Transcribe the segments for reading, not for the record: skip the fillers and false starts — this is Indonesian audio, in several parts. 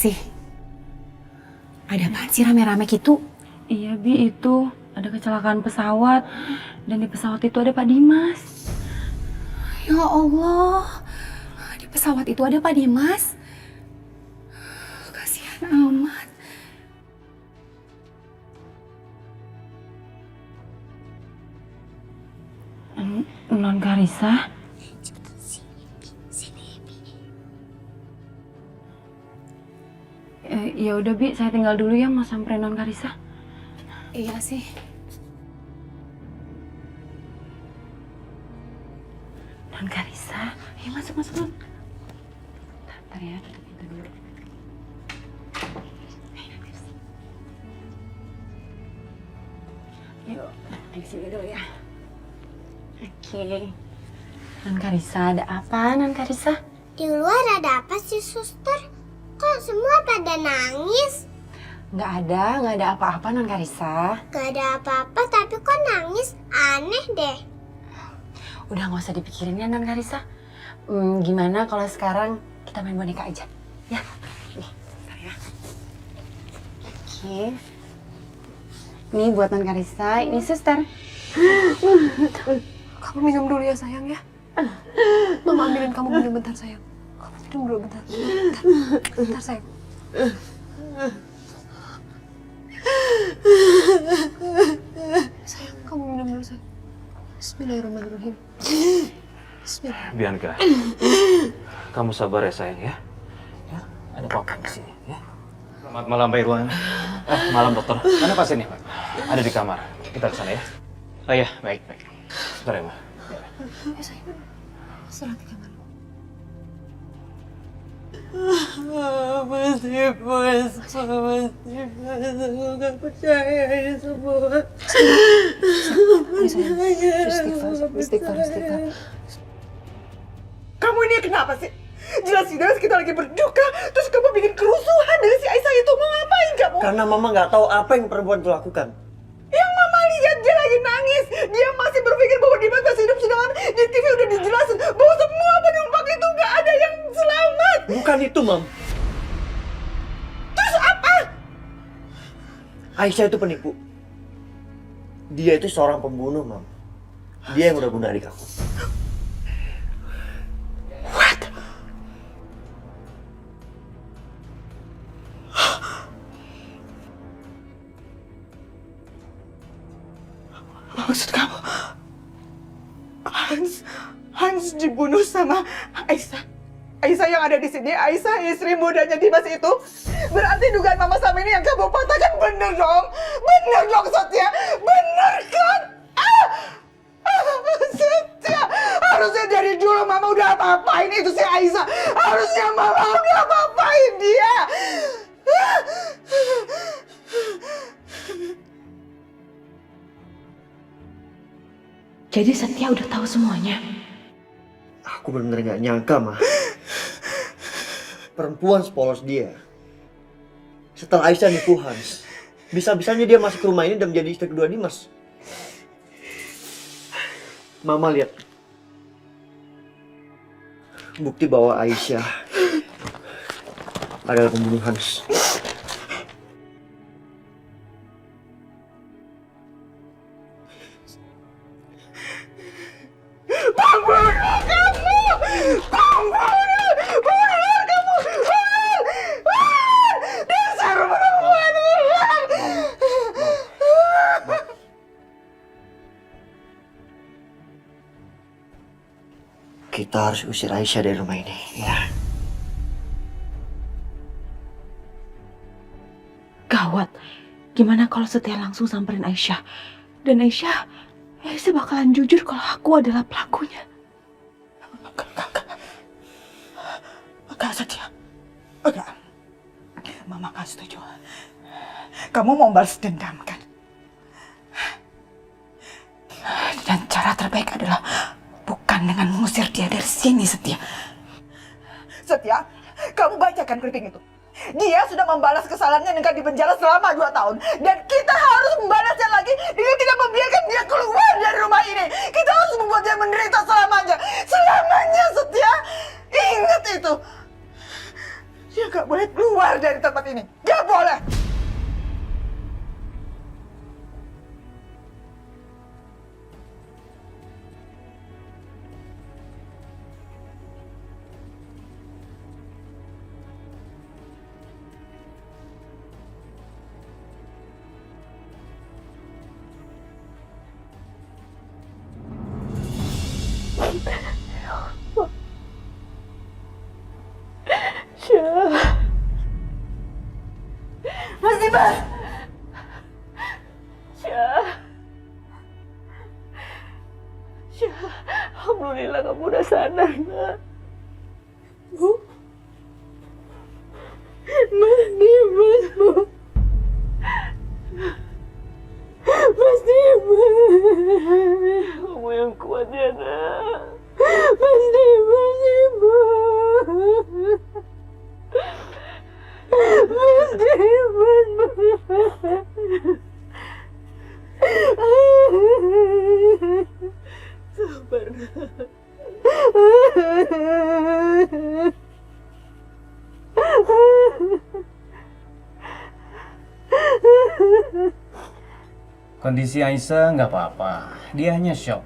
sih? Ada apaan sih rame-rame gitu? Iya Bi, itu ada kecelakaan pesawat. Dan di pesawat itu ada Pak Dimas. Ya Allah, di pesawat itu ada Pak Dimas. Kasihan amat. Non Karissa. Ya udah Bi, saya tinggal dulu ya, mau samperin Non Karissa. Iya sih. Non Karissa, ayo masuk. Bentar ya, tutup pintu dulu. Yuk, di sini dulu ya. Oke. Non Karissa, ada apa Non Karissa? Di luar ada apa sih, suster? Kok semua pada nangis? Nggak ada apa-apa Non Karissa. Gak ada apa-apa, tapi kok nangis? Aneh deh. Udah nggak usah dipikirin ya Non Karissa. Gimana kalau sekarang kita main boneka aja? Ya, nih, bentar ya. Oke. Nih buat Non Karissa, ini suster. Kamu minum dulu ya sayang ya. Mama ambilin kamu minum bentar sayang. Kamu minum dulu bentar. Bentar sayang. Sayang, kamu minum dulu sayang. Bismillahirrahmanirrahim. Bismillah. Bianca, kamu sabar ya sayang ya. Ya, ada papa di sini ya. Selamat malam Pak Irwan. Malam dokter. Mana pasiennya Pak? Ada di kamar. Kita ke sana ya. Oh iya, baik. Sebentar ya Pak. Ya sayang. Serah di kamar. Aku gak percaya ini semua. Istighfar. Kamu ini kenapa sih? Jelas-jelas kita lagi berduka, terus kamu bikin kerusuhan dengan si Aisyah itu. Mau ngapain kamu? Karena mama nggak tahu apa yang perempuan itu lakukan. Yang mama lihat dia lagi nangis. Dia masih berpikir bahwa Dimas masih hidup, sedangkan di TV udah dijelasin bahwa semua penumpang itu nggak ada yang selamat. Bukan itu, Mam. Terus apa? Aisyah itu penipu. Dia itu seorang pembunuh, Mam. Dia yang udah bunuh adik aku. Maksud kamu, Hans dibunuh sama Aisyah? Aisyah yang ada di sini, Aisyah istri mudanya Dimas itu. Berarti dugaan mama sama ini yang kamu patahkan bener dong? Bener dong, Setia? Bener kan? Setia, harusnya dari dulu mama udah apa-apain itu si Aisyah. Harusnya mama udah apa-apain dia. Jadi Setia udah tahu semuanya. Aku benar-benar nggak nyangka, Ma. Perempuan sepolos dia. Setelah Aisyah nipu Hans, bisa-bisanya dia masuk ke rumah ini dan menjadi istri kedua Dimas. Mama lihat. Bukti bahwa Aisyah adalah pembunuh Hans. Kita harus usir Aisyah dari rumah ini, ya. Gawat. Gimana kalau Setia langsung samperin Aisyah? Dan Aisyah bakalan jujur kalau aku adalah pelakunya. Enggak, Setia. Enggak. Mama gak setuju. Kamu mau balas dendam, kan? Dan cara terbaik adalah bukan dengan mengusir dia dari sini, Setia. Setia, kamu bacakan clipping itu. Dia sudah membalas kesalahannya dengan dipenjara selama 2 tahun. Dan kita harus membalasnya lagi dengan tidak membiarkan dia keluar dari rumah ini. Kita harus membuat dia menderita selamanya. Selamanya, Setia. Ingat itu. Dia Gak boleh keluar dari tempat ini. Gak boleh. Mas Dimas! Syah. Alhamdulillah kamu udah sadar, nak. Bu. Mas Dimas, Bu. Mas Dimas. Kamu yang kuat ya, nak. Mas Dimas, Ibu. Mas Dimas. Sabar. Kondisi Aisyah nggak apa-apa, dia hanya shock.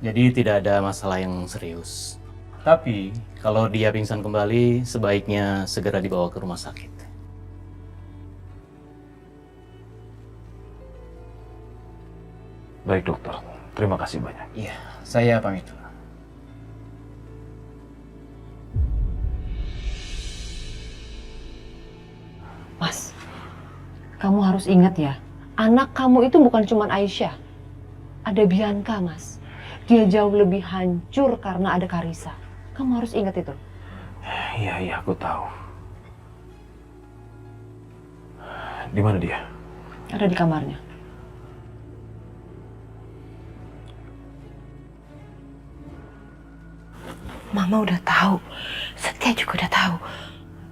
Jadi tidak ada masalah yang serius. Tapi kalau dia pingsan kembali, sebaiknya segera dibawa ke rumah sakit. Baik dokter, terima kasih banyak. Iya, saya pamit. Mas, kamu harus ingat ya, anak kamu itu bukan cuma Aisyah. Ada Bianca, Mas. Dia jauh lebih hancur karena ada Karissa. Kamu harus ingat itu. Iya, aku tahu. Di mana dia? Ada di kamarnya. Mama udah tahu. Setia juga udah tahu.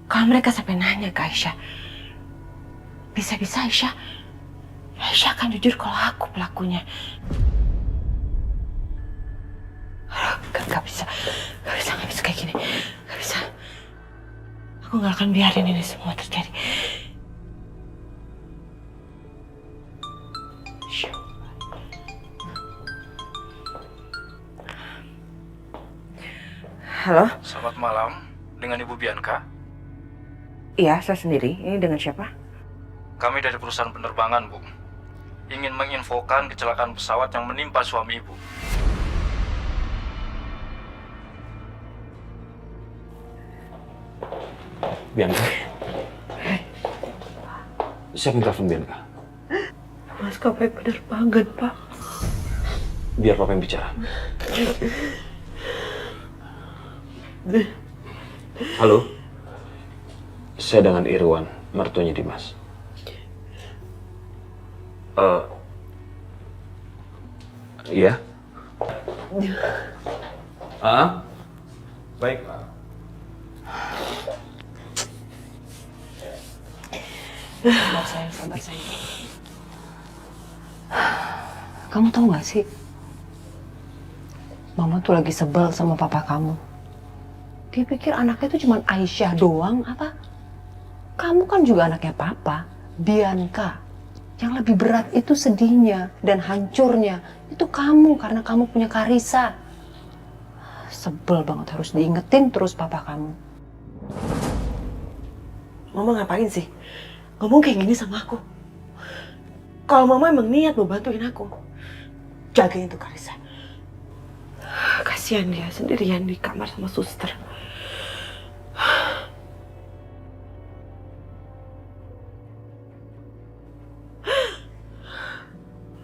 Kalau mereka sampai nanya ke Aisyah, bisa-bisa Aisyah akan jujur kalau aku pelakunya. Gak bisa kayak gini. Gak bisa. Aku gak akan biarin ini semua terjadi. Halo? Selamat malam, dengan Ibu Bianca. Iya, saya sendiri. Ini dengan siapa? Kami dari perusahaan penerbangan, Bu. Ingin menginfokan kecelakaan pesawat yang menimpa suami Ibu. Bianca. Siapa yang telepon Bianca? Maskapai penerbangan, Pak. Biar Papa yang bicara. Halo? Saya dengan Irwan, mertuanya Dimas. Iya? Baik, Pak. Sabar sayang. Kamu tahu gak sih? Mama tuh lagi sebel sama papa kamu. Dia pikir anaknya itu cuma Aisyah doang apa? Kamu kan juga anaknya papa, Bianca. Yang lebih berat itu sedihnya dan hancurnya. Itu kamu karena kamu punya Karissa. Sebel banget harus diingetin terus papa kamu. Mama ngapain sih? Ngomong kayak gini sama aku. Kalau Mama emang niat mau bantuin aku, jagain tuh Karissa. Kasihan dia sendirian di kamar sama suster.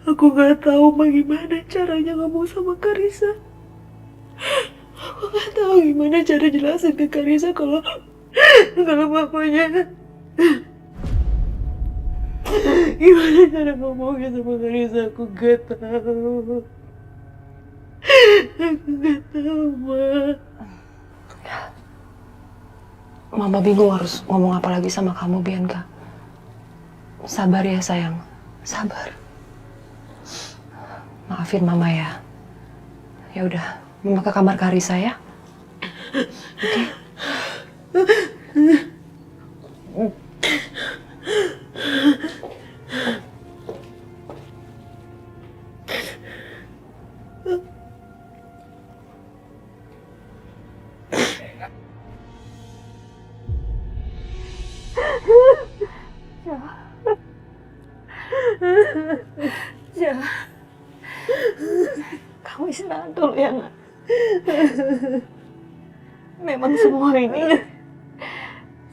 Aku gak tahu bagaimana caranya ngomong sama Karissa. Aku gak tahu gimana cara jelasin ke Karissa kalau mamanya. Gimana cara ngomongnya sama Karissa, aku gak tahu. Aku gak tahu, Ma. Mama bingung harus ngomong apa lagi sama kamu, Bianca. Sabar ya sayang, sabar. Maafin Mama ya. Ya udah, Mama ke kamar Karisa ya. Oke. Ja, kamu istirahat dulu ya, nak. Memang semua ini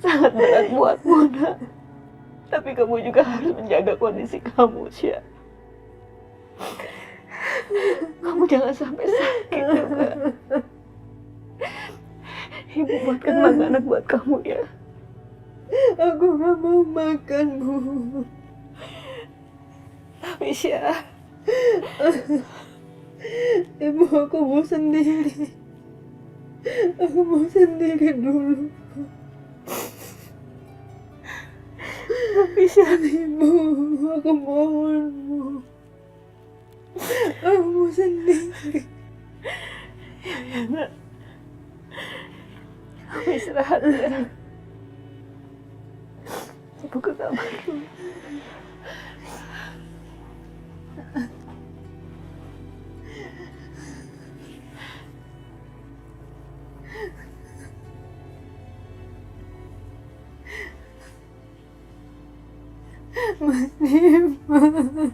sangat berat buatmu, nak. Tapi kamu juga harus menjaga kondisi kamu, Sya. Kamu jangan sampai sakit juga. Ibu buatkan makanan buat kamu ya. Aku gak mau makan, Bu. Tapi Sya, Ibu, aku mau sendiri. Aku mau sendiri dulu. Tapi Sya, Ibu, aku mohon, Bu. Aku mau sendiri. Ya, nak. Kamu istirahat ya. Ibu ke kamar dulu. Mas Dimas.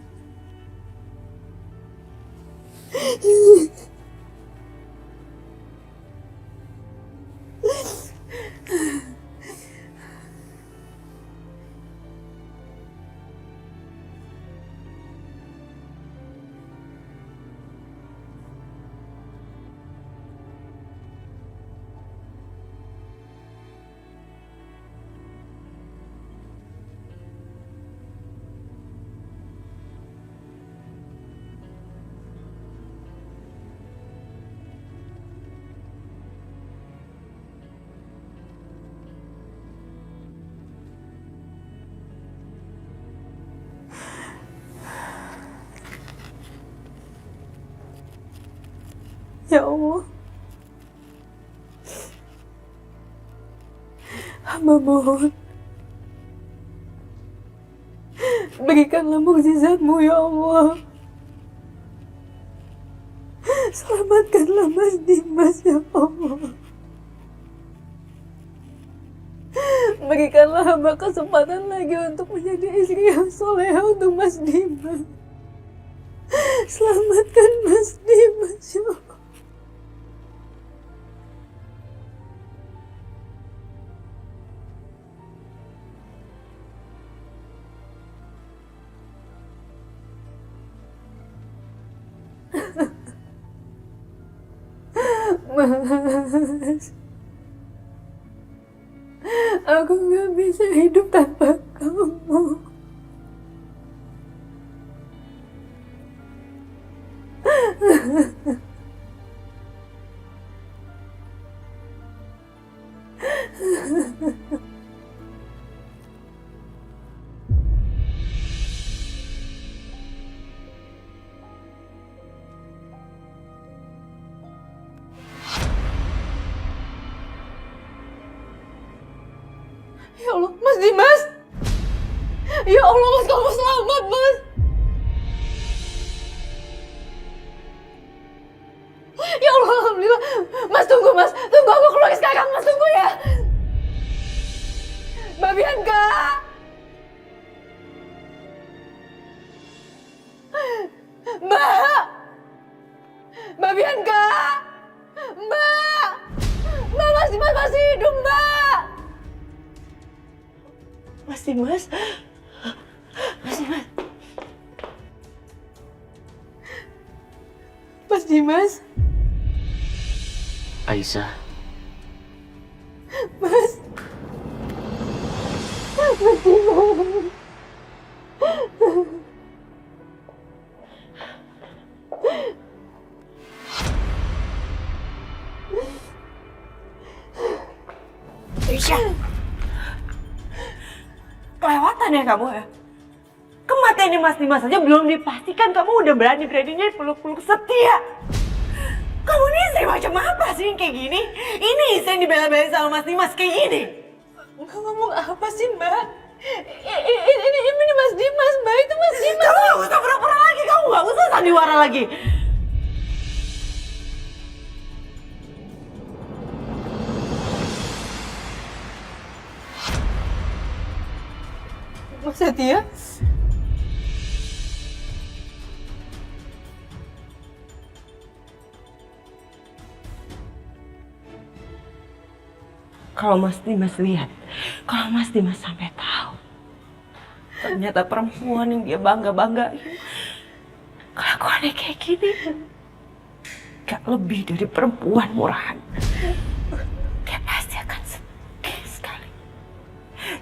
Ya Allah, hamba mohon, berikanlah mukjizat-Mu ya Allah. Selamatkanlah Mas Dimas ya Allah. Berikanlah hamba kesempatan lagi untuk menjadi istri yang soleha untuk Mas Dimas. Selamatkan Mas Dimas ya Allah. Mas, aku gak bisa hidup tanpa kamu. Ya Allah, Mas Dimas! Ya Allah, Mas, kamu selamat, Mas! Ya Allah, Alhamdulillah! Mas, tunggu, Mas! Tunggu, aku keluar sekarang, Mas, tunggu ya! Mbak Bianca! Mbak! Mbak Bianca! Mbak! Mbak, Mas Dimas masih hidup, Mbak! Mas Dimas? Mas Dimas? Mas Dimas? Aisyah. Mas? Mas Dimas? Aisyah, kelewatan ya kamu ya? Kematiannya Mas Dimas saja belum dipastikan, kamu udah berani-beraninya peluk-peluk Setia. Kamu ini istri macam apa sih yang kayak gini? Ini istri yang dibela-belain sama Mas Dimas kayak gini. Mbak ngomong apa sih, Mbak? Ini Mas Dimas, Mbak. Itu Mas Dimas. Kamu gak usah pura-pura lagi, kamu gak usah sandiwara lagi. Mas Setia? Kalau Mas Dimas lihat, kalau Mas Dimas sampai tahu, ternyata perempuan yang dia bangga-banggain kelakuannya kayak gini, gak lebih dari perempuan murahan. Dia pasti akan sedih sekali.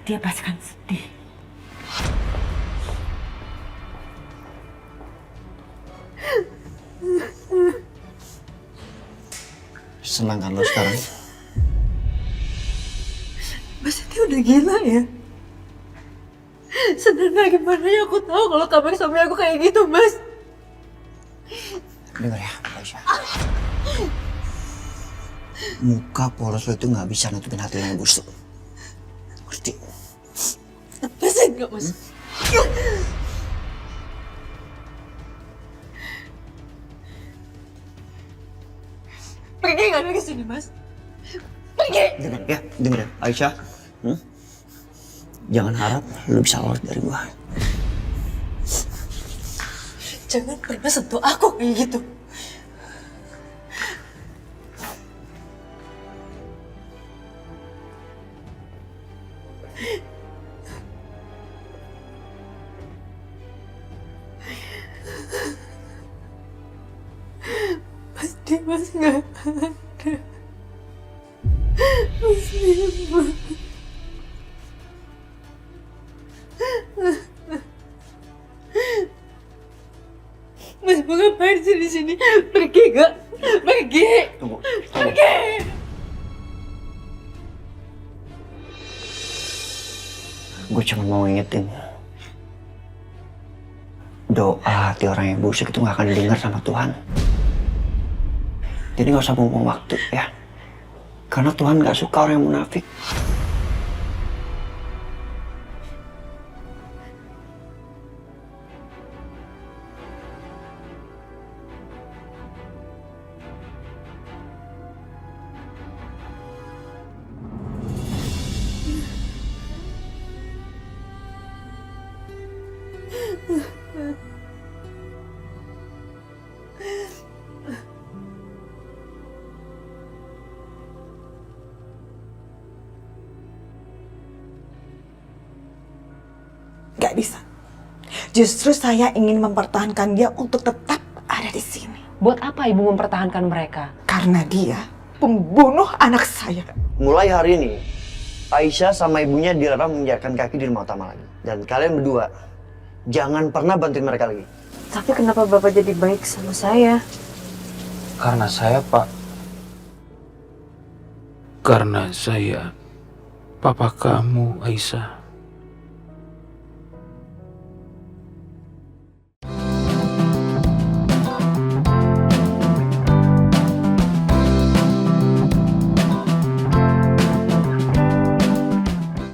Dia pasti akan sedih. Senang kan lo sekarang? Mas Setia udah gila ya? Sebenarnya gimana ya aku tahu kalau kabar suami aku kayak gitu, Mas. Dengar ya, Aisyah. Muka polos lo itu nggak bisa nutupin hati lo yang busuk. Ngerti? Mas enggak, Mas. Pergi nggak dari sini, Mas. Pergi. Dengar ya, dengar ya, Aisyah. Jangan harap lo bisa lolos dari gua. Jangan pernah sentuh aku kayak gitu. Mas Dimas nggak ada. Mas Dimas. Mas mau ngapain sih di sini? Pergi gak? Pergi. Tunggu. Pergi. Gue cuma mau ngingetin. Doa hati orang yang busuk itu gak akan didengar sama Tuhan. Jadi gak usah buang waktu ya. Karena Tuhan gak suka orang yang munafik. Gak bisa. Justru saya ingin mempertahankan dia untuk tetap ada di sini. Buat apa ibu mempertahankan mereka? Karena dia pembunuh anak saya. Mulai hari ini, Aisyah sama ibunya dilarang menginjakkan kaki di rumah utama lagi. Dan kalian berdua, jangan pernah bantuin mereka lagi. Tapi kenapa Bapak jadi baik sama saya? Karena saya, Pak. Karena saya, papa kamu, Aisyah.